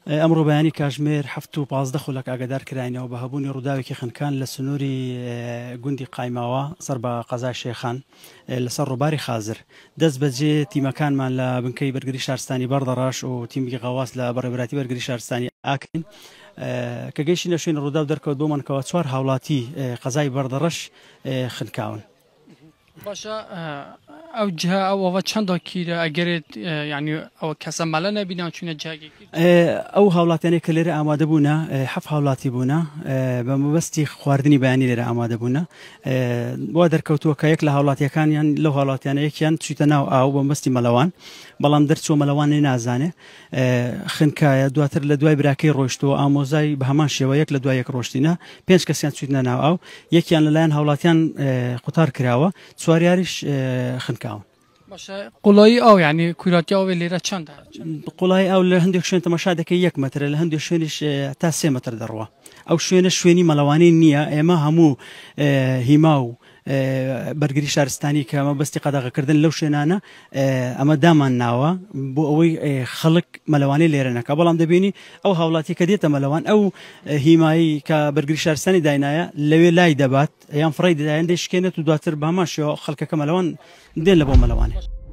ئەمڕۆ بەیانی کاتژمێر 7:15 خولەک ئاگادار کراینەوە بە هەبوونی ڕووداوێکی خنکان لە سنووری گوندی قایماوە سەر بە قەزای شێخان لەسەر ڕووباری خازر. دەست بەجێ تیمەکانمان لە بنکەی بەرگری شارستانی بەردەڕاش و تیمی غەواس لە بەڕێوەبەراتی بەرگری شارستانی ئاکەین کە گەیشتینە شوێنی ڕوودا و دەرکەوت بۆمانکەوە 4 هاوڵاتی قەزای بەردەڕەش خنکاون. باشە ئەو جهە ئەوەوە چەندە کیرە ئەگەرێت یعنی ئەوە کەسە مەلە نەبینە چونە جاگێکی ئەو هاوڵاتیانەی کە لێرە ئامادە بوونە 7 هاوڵاتی بوونە بە مەبەستی خواردنی بەیانی لێرە ئامادە بوونە وا دەرکەوتووە کە یەک لە هاوڵاتیەکانیان لەو هاوڵاتیانە یەکیان چویتە ناو ئاو بە مەبەستی مەلەوان بەڵام دەرچووە مەلەوانێ نازانێ خنکایە دواتر لە دوای براکەی ڕۆیشتەوە ئامۆزای بە هەمان شێوە یەک لە دوای یەک ڕۆشتینە 5 کەسیان چویتنە ناو ئاو یەکیان لەلایەن هاوڵاتیان قوتار کراوە چواریاریش خنکاون. باشە قوڵایی ئەو یعنی کوراتی ئەوێ لێرە چەندە؟ قوڵای ئەو لە هەندێک شوێن تەماشا دەکەی 1 مەترە لە هەندێک شوێنیش تا 3 مەتر دەڕوە. ئەو شوێنە شوێنی مەلەوانی نییە ئێمە هەموو هیما و بەرگری شارستانی کە مەبەستی قەدەغەکردن لەو شوێنانە ئەمە دامان ناوە بۆ ئەوەی خەڵک مەلەوانی لێرە نەکە بەڵام دەبینی ئەو هاوڵاتی کە دێتە مەلەوان ئەو هیمایی کە بەرگری شارستانی داینایە لەوێ لای دەبات یان فڕی دەدایەن دەیشکێنێت و دواتر بە هەمان شێوە خەڵکەکە مەلەوان دێن لە بۆ مەلەوانێ.